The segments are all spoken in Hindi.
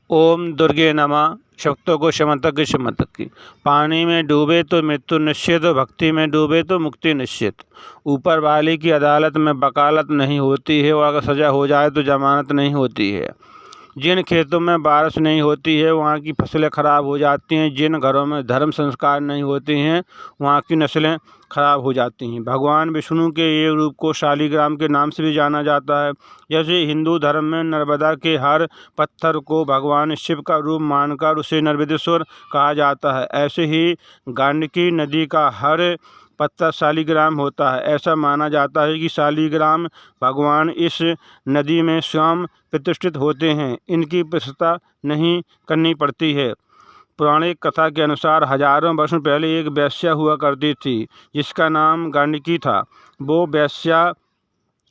ओम दुर्गे नमः। शक्तों को शमंतक की शमंतक की। पानी में डूबे तो मृत्यु निश्चित, भक्ति में डूबे तो मुक्ति निश्चित। ऊपर वाले की अदालत में वकालत नहीं होती है, और अगर सज़ा हो जाए तो जमानत नहीं होती है। जिन खेतों में बारिश नहीं होती है वहाँ की फसलें खराब हो जाती हैं। जिन घरों में धर्म संस्कार नहीं होते हैं वहाँ की नस्लें खराब हो जाती हैं। भगवान विष्णु के ये रूप को शालिग्राम के नाम से भी जाना जाता है। जैसे हिंदू धर्म में नर्मदा के हर पत्थर को भगवान शिव का रूप मानकर उसे नर्मदेश्वर कहा जाता है, ऐसे ही गंडकी नदी का हर पत्थर शालिग्राम होता है। ऐसा माना जाता है कि शालिग्राम भगवान इस नदी में स्वयं प्रतिष्ठित होते हैं। इनकी प्रतिष्ठा नहीं करनी पड़ती है। पौराणिक कथा के अनुसार हजारों वर्षों पहले एक वेश्या हुआ करती थी जिसका नाम गंडकी था। वो वेश्या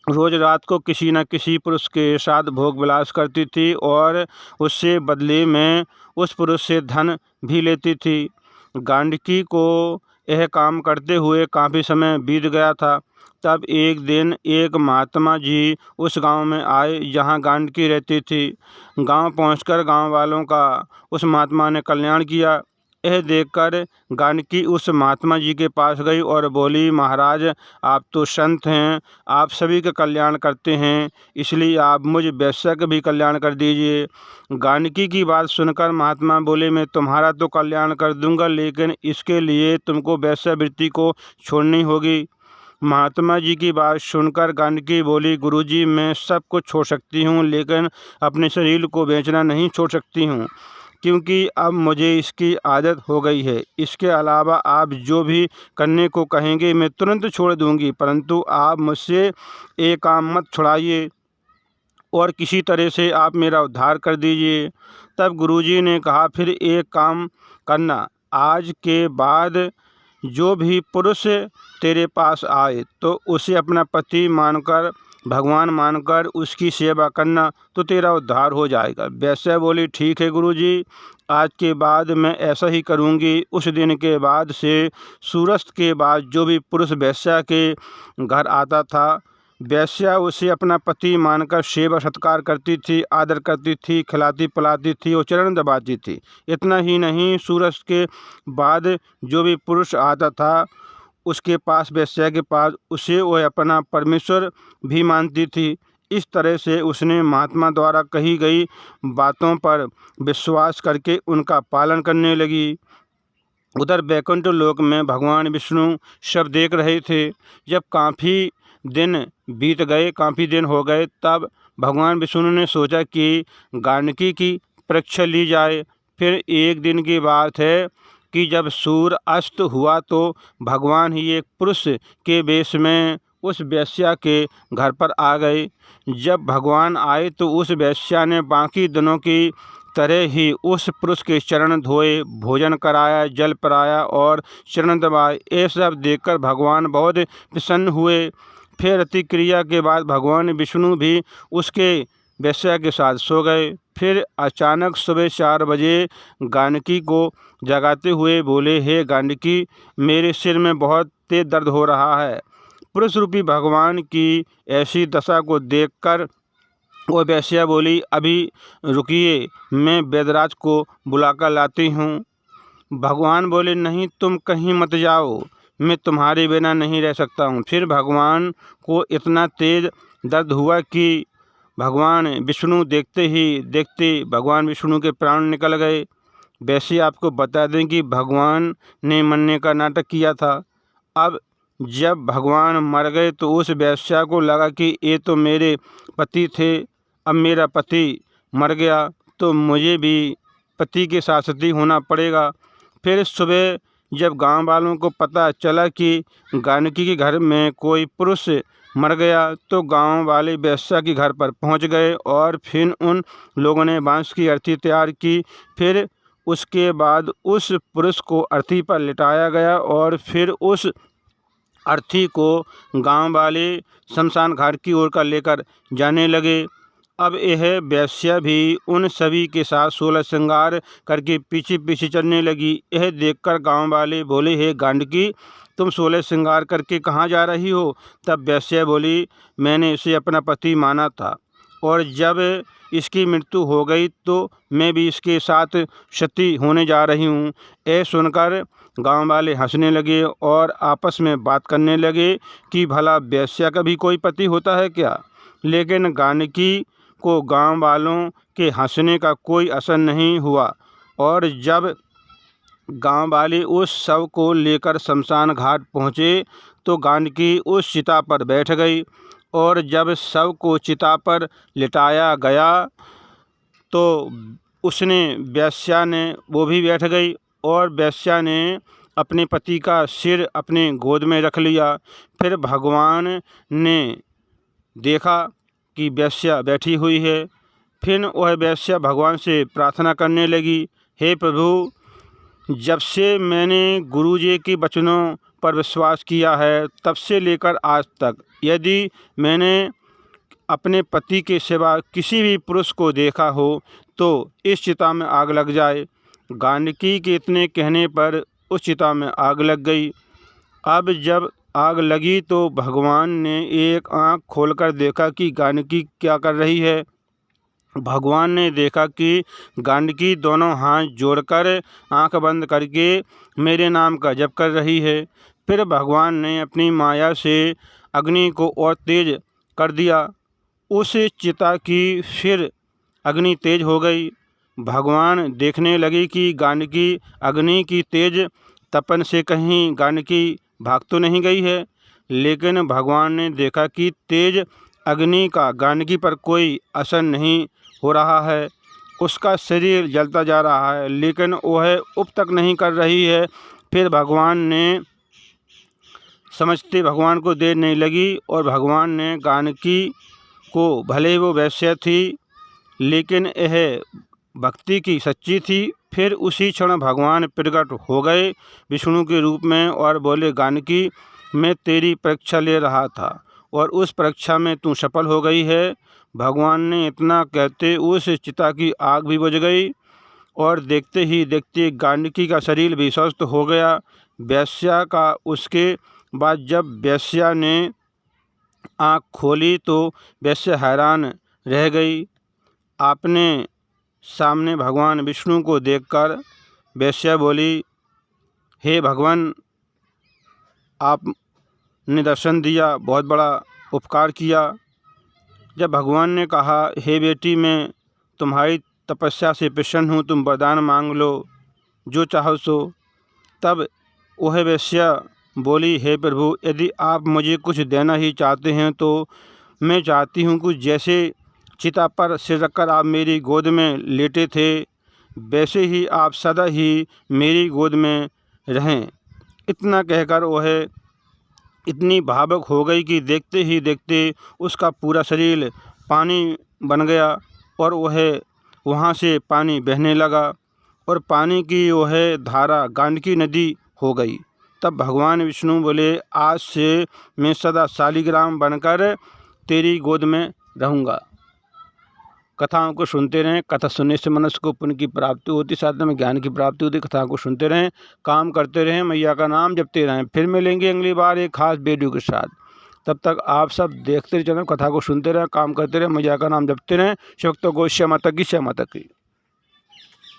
रोज रात को किसी न किसी पुरुष के साथ भोग विलास करती थी और उससे बदले में उस पुरुष से धन भी लेती थी। गंडकी को यह काम करते हुए काफ़ी समय बीत गया था। तब एक दिन एक महात्मा जी उस गांव में आए जहां गंडकी रहती थी। गांव पहुंचकर गांव वालों का उस महात्मा ने कल्याण किया। यह देखकर गंडकी उस महात्मा जी के पास गई और बोली, महाराज आप तो संत हैं, आप सभी का कल्याण करते हैं, इसलिए आप मुझ वैश्य का भी कल्याण कर दीजिए। गंडकी की बात सुनकर महात्मा बोले, मैं तुम्हारा तो कल्याण कर दूंगा, लेकिन इसके लिए तुमको वैश्यावृत्ति को छोड़नी होगी। महात्मा जी की बात सुनकर गंडकी बोली, गुरुजी मैं सब कुछ छोड़ सकती हूँ, लेकिन अपने शरीर को बेचना नहीं छोड़ सकती हूँ, क्योंकि अब मुझे इसकी आदत हो गई है। इसके अलावा आप जो भी करने को कहेंगे मैं तुरंत छोड़ दूंगी, परंतु आप मुझसे एक काम मत छुड़ाइए और किसी तरह से आप मेरा उद्धार कर दीजिए। तब गुरुजी ने कहा, फिर एक काम करना, आज के बाद जो भी पुरुष तेरे पास आए तो उसे अपना पति मानकर, भगवान मानकर उसकी सेवा करना, तो तेरा उद्धार हो जाएगा। वैश्या बोली, ठीक है गुरुजी, आज के बाद मैं ऐसा ही करूँगी। उस दिन के बाद से सूर्यास्त के बाद जो भी पुरुष वैश्या के घर आता था, वैश्या उसे अपना पति मानकर सेवा सत्कार करती थी, आदर करती थी, खिलाती पिलाती थी और चरण दबाती थी। इतना ही नहीं, सूर्यास्त के बाद जो भी पुरुष आता था उसके पास, वैश्या के पास, उसे वह अपना परमेश्वर भी मानती थी। इस तरह से उसने महात्मा द्वारा कही गई बातों पर विश्वास करके उनका पालन करने लगी। उधर बैकुंठ लोक में भगवान विष्णु सब देख रहे थे। जब काफ़ी दिन बीत गए, काफ़ी दिन हो गए, तब भगवान विष्णु ने सोचा कि गंडकी की परीक्षा ली जाए। फिर एक दिन की बात है कि जब सूर्य अस्त हुआ तो भगवान ही एक पुरुष के वेश में उस वेश्या के घर पर आ गए। जब भगवान आए तो उस वेश्या ने बाकी दिनों की तरह ही उस पुरुष के चरण धोए, भोजन कराया, जल पिलाया और चरण दबाए। ये सब देखकर भगवान बहुत प्रसन्न हुए। फिर अतिक्रिया के बाद भगवान विष्णु भी उसके वेश्या के साथ सो गए। फिर अचानक सुबह 4 बजे गंडकी को जगाते हुए बोले, हे गंडकी, मेरे सिर में बहुत तेज दर्द हो रहा है। पुरुष रूपी भगवान की ऐसी दशा को देखकर वो वेश्या बोली, अभी रुकिए, मैं वैद्यराज को बुलाकर लाती हूँ। भगवान बोले, नहीं, तुम कहीं मत जाओ, मैं तुम्हारे बिना नहीं रह सकता हूँ। फिर भगवान को इतना तेज दर्द हुआ कि भगवान विष्णु देखते ही देखते भगवान विष्णु के प्राण निकल गए। वैसे आपको बता दें कि भगवान ने मरने का नाटक किया था। अब जब भगवान मर गए तो उस वेश्या को लगा कि ये तो मेरे पति थे, अब मेरा पति मर गया तो मुझे भी पति के साथ ही होना पड़ेगा। फिर सुबह जब गांव वालों को पता चला कि गंडकी के घर में कोई पुरुष मर गया तो गांव वाले वेश्या के घर पर पहुंच गए और फिर उन लोगों ने बांस की अर्थी तैयार की। फिर उसके बाद उस पुरुष को अर्थी पर लिटाया गया और फिर उस अर्थी को गांव वाले शमशान घाट की ओर का लेकर जाने लगे। अब यह वेश्या भी उन सभी के साथ 16 श्रृंगार करके पीछे पीछे चलने लगी। यह देखकर गांव वाले बोले, हे गंडकी, तुम 16 श्रृंगार करके कहाँ जा रही हो? तब वेश्या बोली, मैंने इसे अपना पति माना था और जब इसकी मृत्यु हो गई तो मैं भी इसके साथ सती होने जा रही हूँ। यह सुनकर गांव वाले हंसने लगे और आपस में बात करने लगे कि भला वेश्या का भी कोई पति होता है क्या। लेकिन गानकी को गांव वालों के हंसने का कोई असर नहीं हुआ और जब गांव वाले उस शव को लेकर शमशान घाट पहुँचे तो गानकी उस चिता पर बैठ गई और जब शव को चिता पर लिटाया गया तो उसने वेश्या ने वो भी बैठ गई और वेश्या ने अपने पति का सिर अपने गोद में रख लिया। फिर भगवान ने देखा कि वेश्या बैठी हुई है। फिर वह वेश्या भगवान से प्रार्थना करने लगी, हे प्रभु, जब से मैंने गुरुजी के वचनों पर विश्वास किया है तब से लेकर आज तक यदि मैंने अपने पति के सिवा किसी भी पुरुष को देखा हो तो इस चिता में आग लग जाए। गानकी के इतने कहने पर उस चिता में आग लग गई। अब जब आग लगी तो भगवान ने एक आँख खोलकर देखा कि गानकी क्या कर रही है। भगवान ने देखा कि गानकी दोनों हाथ जोड़कर आंख बंद करके मेरे नाम का जप कर रही है। फिर भगवान ने अपनी माया से अग्नि को और तेज कर दिया। उस चिता की फिर अग्नि तेज हो गई। भगवान देखने लगे कि गानकी अग्नि की तेज तपन से कहीं गानकी भाग तो नहीं गई है। लेकिन भगवान ने देखा कि तेज अग्नि का गानकी पर कोई असर नहीं हो रहा है। उसका शरीर जलता जा रहा है लेकिन वह उप तक नहीं कर रही है। फिर भगवान ने समझते भगवान को देर नहीं लगी और भगवान ने गानकी को, भले वो वैश्य थी लेकिन यह भक्ति की सच्ची थी, फिर उसी क्षण भगवान प्रकट हो गए विष्णु के रूप में और बोले, गानकी, मैं तेरी परीक्षा ले रहा था और उस परीक्षा में तू सफल हो गई है। भगवान ने इतना कहते उस चिता की आग भी बुझ गई और देखते ही देखते गानकी का शरीर भी स्वस्थ हो गया। वेश्या का उसके बाद जब वेश्या ने आँख खोली तो वेश्या हैरान रह गई। आपने सामने भगवान विष्णु को देखकर वेश्या बोली, हे भगवान, आपने दर्शन दिया, बहुत बड़ा उपकार किया। जब भगवान ने कहा, हे बेटी, मैं तुम्हारी तपस्या से प्रसन्न हूँ, तुम वरदान मांग लो, जो चाहो सो। तब वह वेश्या बोली, हे प्रभु, यदि आप मुझे कुछ देना ही चाहते हैं तो मैं चाहती हूँ कि जैसे चिता पर सिर रखकर आप मेरी गोद में लेटे थे वैसे ही आप सदा ही मेरी गोद में रहें। इतना कहकर वह इतनी भावुक हो गई कि देखते ही देखते उसका पूरा शरीर पानी बन गया और वह वहाँ से पानी बहने लगा और पानी की वह धारा गांडकी नदी हो गई। तब भगवान विष्णु बोले, आज से मैं सदा शालिग्राम बनकर तेरी गोद में रहूँगा। कथाओं को सुनते रहें। कथा सुनने से मनुष्य को पुण्य की प्राप्ति होती, साथ में ज्ञान की प्राप्ति होती। कथाओं को सुनते रहें, काम करते रहें, मैया का नाम जपते रहें। फिर मिलेंगे अगली बार एक खास वीडियो के साथ। तब तक आप सब देखते चलें, कथा को सुनते रहें, काम करते रहें, मैया का नाम जपते रहें। शक्त गौश्य माता की, श्या माता की।